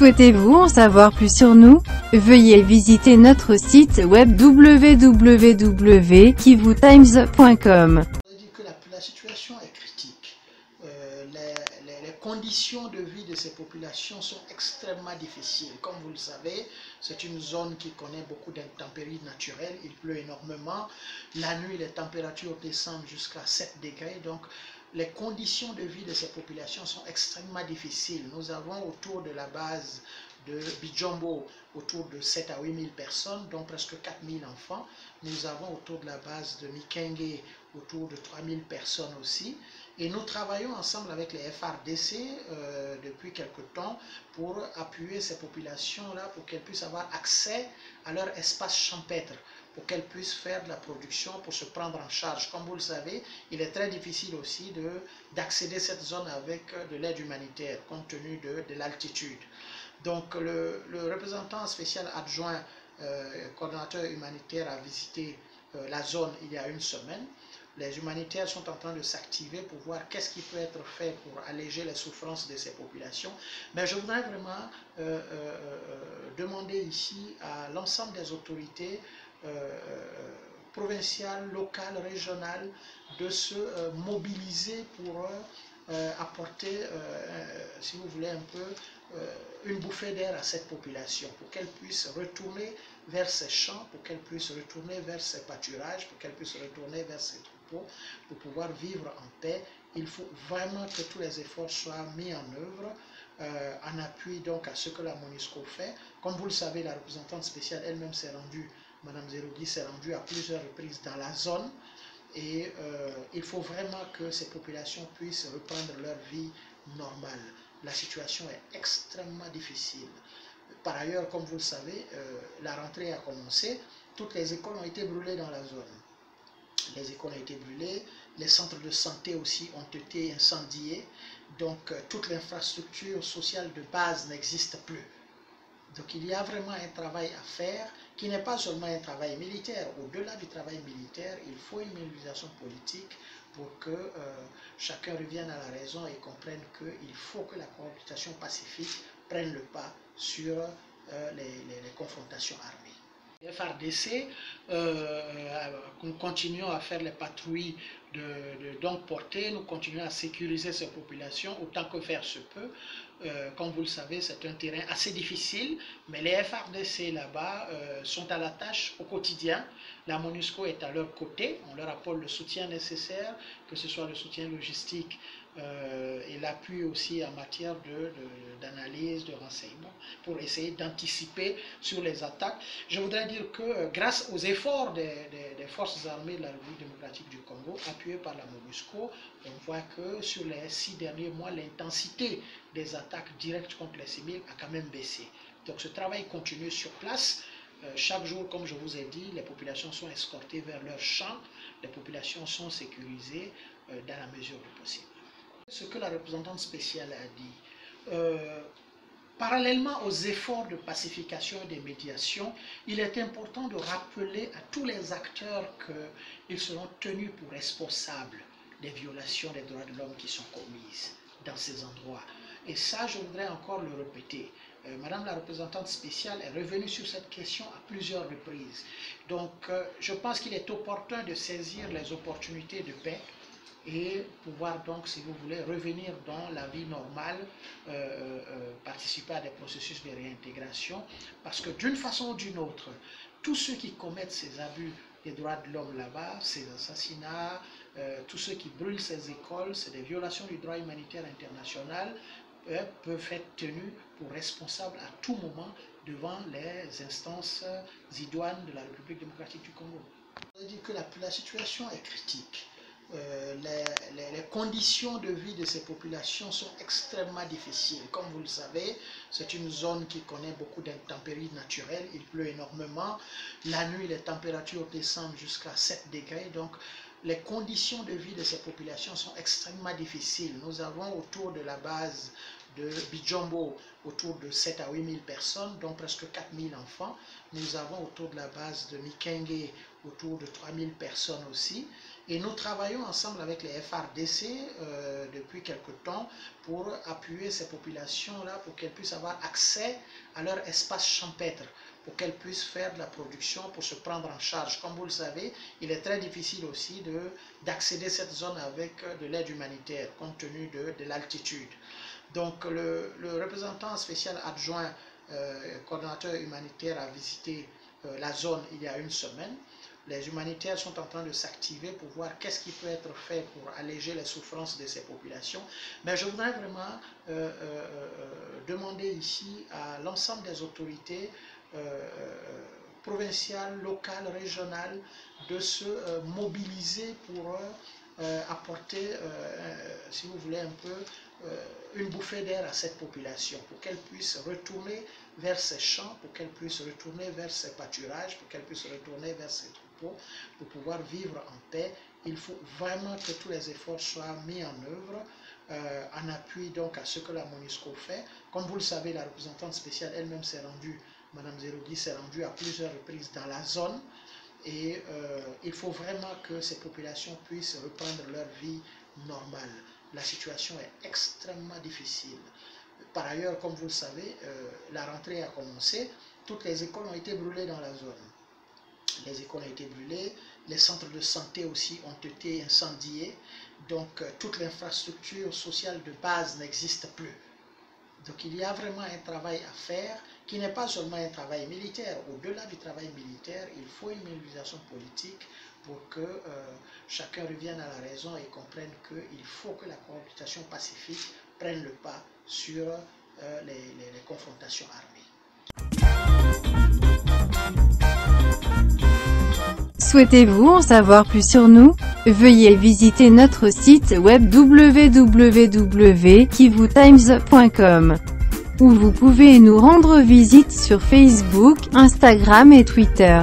Souhaitez-vous en savoir plus sur nous? Veuillez visiter notre site web www.kivutimes.com. On dit que la situation est critique. Les conditions de vie de ces populations sont extrêmement difficiles. Comme vous le savez, c'est une zone qui connaît beaucoup d'intempéries naturelles. Il pleut énormément. La nuit, les températures descendent jusqu'à 7 degrés. Donc, les conditions de vie de ces populations sont extrêmement difficiles. Nous avons autour de la base de Bijombo autour de 7 à 8 000 personnes, dont presque 4 000 enfants. Nous avons autour de la base de Mikenge autour de 3 000 personnes aussi. Et nous travaillons ensemble avec les FRDC depuis quelque temps pour appuyer ces populations-là pour qu'elles puissent avoir accès à leur espace champêtre, pour qu'elles puissent faire de la production, pour se prendre en charge. Comme vous le savez, il est très difficile aussi d'accéder à cette zone avec de l'aide humanitaire, compte tenu de l'altitude. Donc le représentant spécial adjoint, coordonnateur humanitaire, a visité la zone il y a une semaine. Les humanitaires sont en train de s'activer pour voir qu'est-ce qui peut être fait pour alléger les souffrances de ces populations. Mais je voudrais vraiment demander ici à l'ensemble des autorités provinciales, locales, régionales, de se mobiliser pour apporter, si vous voulez, un peu une bouffée d'air à cette population, pour qu'elle puisse retourner vers ses champs, pour qu'elle puisse retourner vers ses pâturages, pour qu'elle puisse retourner vers ses troupeaux, pour pouvoir vivre en paix. Il faut vraiment que tous les efforts soient mis en œuvre en appui donc à ce que la MONUSCO fait. Comme vous le savez, la représentante spéciale elle-même s'est rendue, Mme Zerougui s'est rendue à plusieurs reprises dans la zone, et il faut vraiment que ces populations puissent reprendre leur vie normale. La situation est extrêmement difficile. Par ailleurs, comme vous le savez, la rentrée a commencé. Toutes les écoles ont été brûlées dans la zone. Les écoles ont été brûlées, les centres de santé aussi ont été incendiés. Donc, toute l'infrastructure sociale de base n'existe plus. Donc, il y a vraiment un travail à faire qui n'est pas seulement un travail militaire. Au-delà du travail militaire, il faut une mobilisation politique pour que chacun revienne à la raison et comprenne qu'il faut que la cohabitation pacifique prenne le pas sur les confrontations armées. Les FRDC, nous continuons à faire les patrouilles de longue portée, nous continuons à sécuriser ces populations autant que faire se peut. Comme vous le savez, c'est un terrain assez difficile, mais les FRDC là-bas sont à la tâche au quotidien. La MONUSCO est à leur côté, on leur apporte le soutien nécessaire, que ce soit le soutien logistique et l'appui aussi en matière d'analyse, de renseignement, pour essayer d'anticiper sur les attaques. Je voudrais dire que grâce aux efforts des forces armées de la République démocratique du Congo, appuyées par la MONUSCO, on voit que sur les 6 derniers mois, l'intensité des attaques directes contre les civils a quand même baissé. Donc ce travail continue sur place. Chaque jour, comme je vous ai dit, les populations sont escortées vers leurs champs, les populations sont sécurisées dans la mesure du possible. Ce que la représentante spéciale a dit, parallèlement aux efforts de pacification et de médiation, il est important de rappeler à tous les acteurs qu'ils seront tenus pour responsables des violations des droits de l'homme qui sont commises dans ces endroits. Et ça, je voudrais encore le répéter. Madame la représentante spéciale est revenue sur cette question à plusieurs reprises. Donc, je pense qu'il est opportun de saisir les opportunités de paix et pouvoir donc, si vous voulez, revenir dans la vie normale, participer à des processus de réintégration, parce que d'une façon ou d'une autre, tous ceux qui commettent ces abus des droits de l'homme là-bas, ces assassinats, tous ceux qui brûlent ces écoles, c'est des violations du droit humanitaire international, peuvent être tenus pour responsables à tout moment devant les instances idoines de la République démocratique du Congo. On dit que la situation est critique. Les conditions de vie de ces populations sont extrêmement difficiles. Comme vous le savez, c'est une zone qui connaît beaucoup d'intempéries naturelles. Il pleut énormément. La nuit, les températures descendent jusqu'à 7 degrés. Donc, les conditions de vie de ces populations sont extrêmement difficiles. Nous avons autour de la base de Bijombo autour de 7 à 8 000 personnes, dont presque 4 000 enfants. Nous avons autour de la base de Mikenge autour de 3 000 personnes aussi. Et nous travaillons ensemble avec les FARDC depuis quelque temps pour appuyer ces populations-là pour qu'elles puissent avoir accès à leur espace champêtre, pour qu'elles puissent faire de la production, pour se prendre en charge. Comme vous le savez, il est très difficile aussi d'accéder à cette zone avec de l'aide humanitaire, compte tenu de l'altitude. Donc le représentant spécial adjoint, coordonnateur humanitaire, a visité la zone il y a une semaine. Les humanitaires sont en train de s'activer pour voir qu'est-ce qui peut être fait pour alléger les souffrances de ces populations. Mais je voudrais vraiment demander ici à l'ensemble des autorités provinciales, locales, régionales, de se mobiliser pour apporter, si vous voulez, un peu une bouffée d'air à cette population, pour qu'elle puisse retourner vers ses champs, pour qu'elle puisse retourner vers ses pâturages, pour qu'elle puisse retourner vers ses troupeaux, pour pouvoir vivre en paix. Il faut vraiment que tous les efforts soient mis en œuvre en appui donc à ce que la MONUSCO fait. Comme vous le savez, la représentante spéciale elle-même s'est rendue, Mme Zerogui s'est rendue à plusieurs reprises dans la zone, et il faut vraiment que ces populations puissent reprendre leur vie normale. La situation est extrêmement difficile. Par ailleurs, comme vous le savez, la rentrée a commencé, toutes les écoles ont été brûlées dans la zone. Les écoles ont été brûlées, les centres de santé aussi ont été incendiés, donc toute l'infrastructure sociale de base n'existe plus. Donc il y a vraiment un travail à faire qui n'est pas seulement un travail militaire. Au-delà du travail militaire, il faut une mobilisation politique pour que chacun revienne à la raison et comprenne qu'il faut que la cohabitation pacifique prenne le pas sur les confrontations armées. Souhaitez-vous en savoir plus sur nous? Veuillez visiter notre site web www.kivutimes.com, où vous pouvez nous rendre visite sur Facebook, Instagram et Twitter.